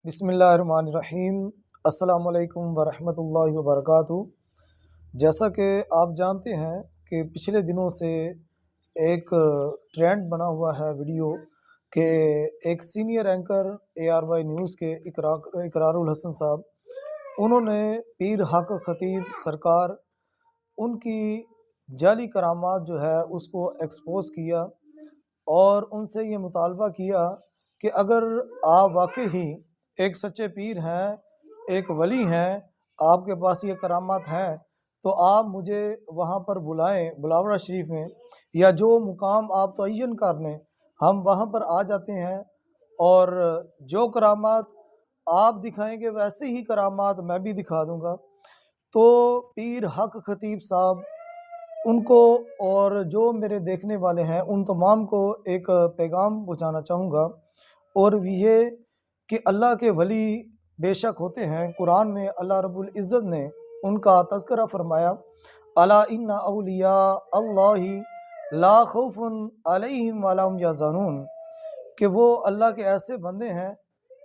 بسم اللہ الرحمن الرحیم۔ السلام علیکم ورحمۃ اللہ وبرکاتہ۔ جیسا کہ آپ جانتے ہیں کہ پچھلے دنوں سے ایک ٹرینڈ بنا ہوا ہے ویڈیو کہ ایک سینئر اینکر ARY نیوز کے اقرار الحسن صاحب، انہوں نے پیر حق خطیب سرکار ان کی جعلی کرامات جو ہے اس کو ایکسپوز کیا اور ان سے یہ مطالبہ کیا کہ اگر آپ واقعی ایک سچے پیر ہیں، ایک ولی ہیں، آپ کے پاس یہ کرامات ہیں تو آپ مجھے وہاں پر بلائیں، بلاورہ شریف میں، یا جو مقام آپ تعین کر لیں ہم وہاں پر آ جاتے ہیں، اور جو کرامات آپ دکھائیں گے ویسے ہی کرامات میں بھی دکھا دوں گا۔ تو پیر حق خطیب صاحب ان کو اور جو میرے دیکھنے والے ہیں ان تمام کو ایک پیغام پہنچانا چاہوں گا، اور یہ کہ اللہ کے ولی بے شک ہوتے ہیں۔ قرآن میں اللہ رب العزت نے ان کا تذکرہ فرمایا، الا ان اولیاء اللہ لا خوف علیہم ولا هم یحزنون، کہ وہ اللہ کے ایسے بندے ہیں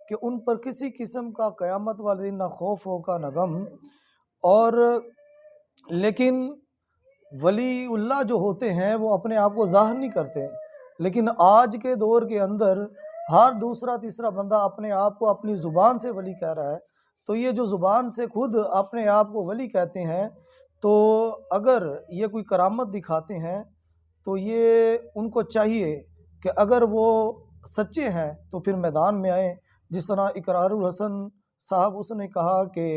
کہ ان پر کسی قسم کا قیامت والے دن نہ خوف ہوگا نہ غم۔ اور لیکن ولی اللہ جو ہوتے ہیں وہ اپنے آپ کو ظاہر نہیں کرتے، لیکن آج کے دور کے اندر ہر دوسرا تیسرا بندہ اپنے آپ کو اپنی زبان سے ولی کہہ رہا ہے۔ تو یہ جو زبان سے خود اپنے آپ کو ولی کہتے ہیں، تو اگر یہ کوئی کرامت دکھاتے ہیں تو یہ ان کو چاہیے کہ اگر وہ سچے ہیں تو پھر میدان میں آئیں۔ جس طرح اقرار الحسن صاحب اس نے کہا کہ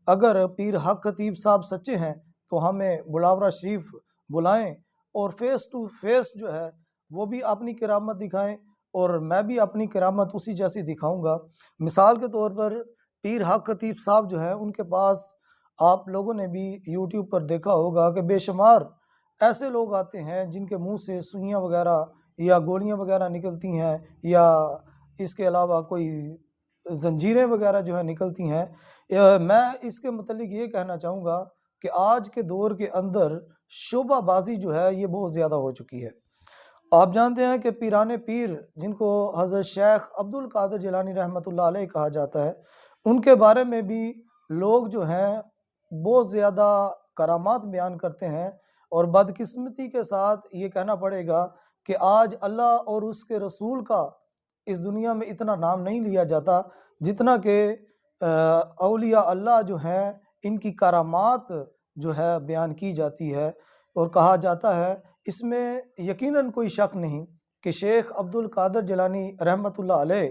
اگر پیر حق خطیب صاحب سچے ہیں تو ہمیں بلاورہ شریف بلائیں اور فیس ٹو فیس جو ہے وہ بھی اپنی کرامت دکھائیں، اور میں بھی اپنی کرامت اسی جیسی دکھاؤں گا۔ مثال کے طور پر پیر حق خطیب صاحب جو ہے ان کے پاس آپ لوگوں نے بھی یوٹیوب پر دیکھا ہوگا کہ بے شمار ایسے لوگ آتے ہیں جن کے منہ سے سوئیاں وغیرہ یا گولیاں وغیرہ نکلتی ہیں، یا اس کے علاوہ کوئی زنجیریں وغیرہ جو ہے نکلتی ہیں۔ میں اس کے متعلق یہ کہنا چاہوں گا کہ آج کے دور کے اندر شعبہ بازی جو ہے یہ بہت زیادہ ہو چکی ہے۔ آپ جانتے ہیں کہ پیران پیر جن کو حضرت شیخ عبد القادر جیلانی رحمۃ اللہ علیہ کہا جاتا ہے، ان کے بارے میں بھی لوگ جو ہیں بہت زیادہ کرامات بیان کرتے ہیں، اور بدقسمتی کے ساتھ یہ کہنا پڑے گا کہ آج اللہ اور اس کے رسول کا اس دنیا میں اتنا نام نہیں لیا جاتا جتنا کہ اولیاء اللہ جو ہیں ان کی کرامات جو ہے بیان کی جاتی ہے، اور کہا جاتا ہے اس میں یقیناً کوئی شک نہیں کہ شیخ عبد القادر جیلانی رحمۃ اللہ علیہ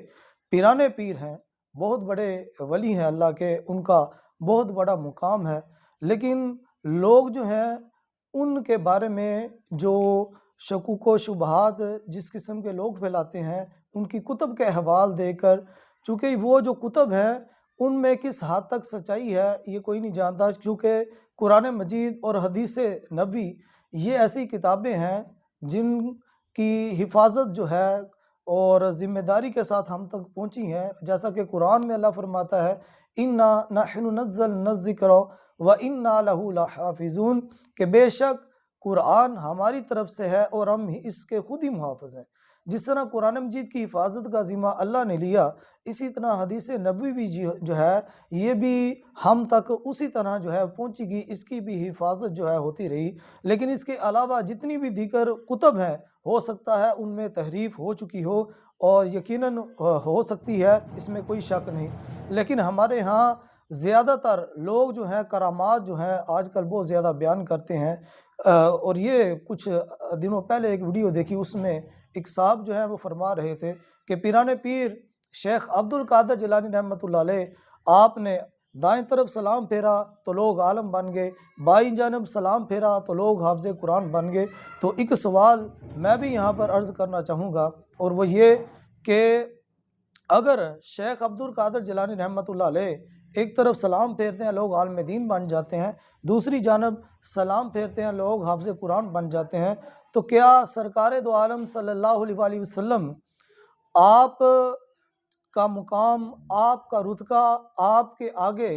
پیران پیر ہیں، بہت بڑے ولی ہیں اللہ کے، ان کا بہت بڑا مقام ہے، لیکن لوگ جو ہیں ان کے بارے میں جو شکوک و شبہات جس قسم کے لوگ پھیلاتے ہیں، ان کی کتب کے احوال دے کر، چونکہ وہ جو کتب ہیں ان میں کس حد تک سچائی ہے یہ کوئی نہیں جانتا، کیونکہ قرآن مجید اور حدیث نبوی یہ ایسی کتابیں ہیں جن کی حفاظت جو ہے اور ذمہ داری کے ساتھ ہم تک پہنچی ہیں، جیسا کہ قرآن میں اللہ فرماتا ہے انا نحن نزلنا الذکر وانا لہ لحافظون، کہ بے شک قرآن ہماری طرف سے ہے اور ہم اس کے خود ہی محافظ ہیں۔ جس طرح قرآن مجید کی حفاظت کا ذمہ اللہ نے لیا، اسی طرح حدیث نبوی بھی جو ہے یہ بھی ہم تک اسی طرح جو ہے پہنچی گی، اس کی بھی حفاظت جو ہے ہوتی رہی۔ لیکن اس کے علاوہ جتنی بھی دیگر کتب ہیں ہو سکتا ہے ان میں تحریف ہو چکی ہو، اور یقیناً ہو سکتی ہے، اس میں کوئی شک نہیں، لیکن ہمارے ہاں زیادہ تر لوگ جو ہیں کرامات جو ہیں آج کل بہت زیادہ بیان کرتے ہیں۔ اور یہ کچھ دنوں پہلے ایک ویڈیو دیکھی، اس میں ایک صاحب جو ہے وہ فرما رہے تھے کہ پیران پیر شیخ عبد القادر جیلانی رحمۃ اللہ علیہ، آپ نے دائیں طرف سلام پھیرا تو لوگ عالم بن گئے، بائیں جانب سلام پھیرا تو لوگ حافظ قرآن بن گئے۔ تو ایک سوال میں بھی یہاں پر عرض کرنا چاہوں گا، اور وہ یہ کہ اگر شیخ عبد القادر جیلانی رحمۃ اللہ علیہ ایک طرف سلام پھیرتے ہیں لوگ عالم دین بن جاتے ہیں، دوسری جانب سلام پھیرتے ہیں لوگ حافظ قرآن بن جاتے ہیں، تو کیا سرکار دو عالم صلی اللہ علیہ وآلہ وسلم آپ کا مقام، آپ کا رتبہ، آپ کے آگے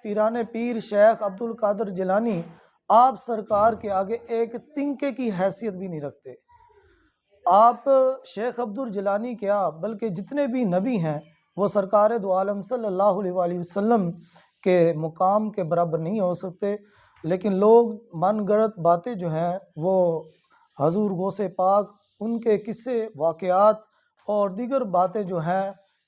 پیران پیر شیخ عبد القادر جیلانی آپ سرکار کے آگے ایک تنکے کی حیثیت بھی نہیں رکھتے؟ آپ شیخ عبد الجیلانی کیا بلکہ جتنے بھی نبی ہیں وہ سرکار دو عالم صلی اللہ علیہ وآلہ وسلم کے مقام کے برابر نہیں ہو سکتے، لیکن لوگ من گڑت باتیں جو ہیں وہ حضور غوث پاک، ان کے قصے واقعات اور دیگر باتیں جو ہیں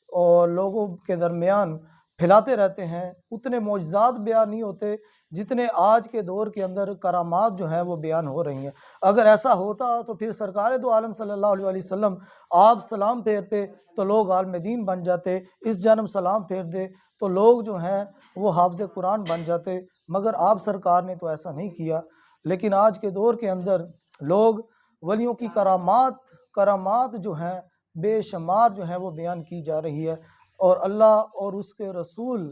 اور لوگوں کے درمیان پھیلاتے رہتے ہیں۔ اتنے معجزات بیان نہیں ہوتے جتنے آج کے دور کے اندر کرامات جو ہیں وہ بیان ہو رہی ہیں۔ اگر ایسا ہوتا تو پھر سرکار دو عالم صلی اللہ علیہ وسلم آپ سلام پھیرتے تو لوگ عالم دین بن جاتے، اس جانب سلام پھیر دے تو لوگ جو ہیں وہ حافظ قرآن بن جاتے، مگر آپ سرکار نے تو ایسا نہیں کیا۔ لیکن آج کے دور کے اندر لوگ ولیوں کی کرامات جو ہیں بے شمار جو ہیں وہ بیان کی جا رہی ہے، اور اللہ اور اس کے رسول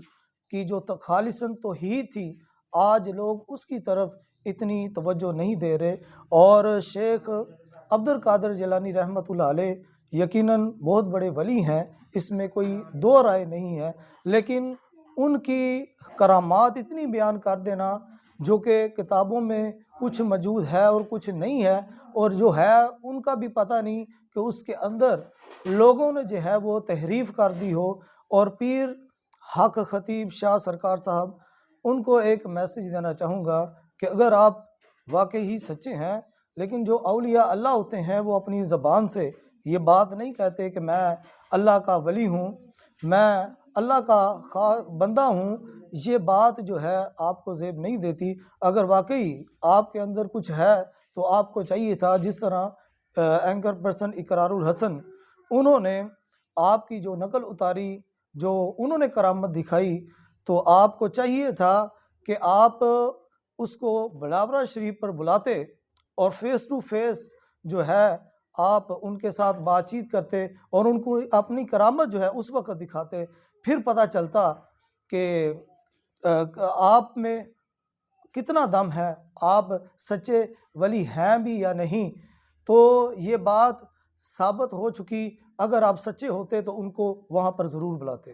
کی جو خالصاً توحید تھی، آج لوگ اس کی طرف اتنی توجہ نہیں دے رہے۔ اور شیخ عبد القادر جیلانی رحمۃ اللہ علیہ یقیناً بہت بڑے ولی ہیں، اس میں کوئی دو رائے نہیں ہے، لیکن ان کی کرامات اتنی بیان کر دینا جو کہ کتابوں میں کچھ موجود ہے اور کچھ نہیں ہے، اور جو ہے ان کا بھی پتہ نہیں کہ اس کے اندر لوگوں نے جو ہے وہ تحریف کر دی ہو۔ اور پیر حق خطیب شاہ سرکار صاحب، ان کو ایک میسیج دینا چاہوں گا کہ اگر آپ واقعی ہی سچے ہیں، لیکن جو اولیاء اللہ ہوتے ہیں وہ اپنی زبان سے یہ بات نہیں کہتے کہ میں اللہ کا ولی ہوں، میں اللہ کا بندہ ہوں، یہ بات جو ہے آپ کو زیب نہیں دیتی۔ اگر واقعی آپ کے اندر کچھ ہے تو آپ کو چاہیے تھا، جس طرح اینکر پرسن اقرار الحسن، انہوں نے آپ کی جو نقل اتاری، جو انہوں نے کرامت دکھائی، تو آپ کو چاہیے تھا کہ آپ اس کو بلاورہ شریف پر بلاتے اور فیس ٹو فیس جو ہے آپ ان کے ساتھ بات چیت کرتے اور ان کو اپنی کرامت جو ہے اس وقت دکھاتے، پھر پتہ چلتا کہ آپ میں کتنا دم ہے، آپ سچے ولی ہیں بھی یا نہیں۔ تو یہ بات ثابت ہو چکی، اگر آپ سچے ہوتے تو ان کو وہاں پر ضرور بلاتے۔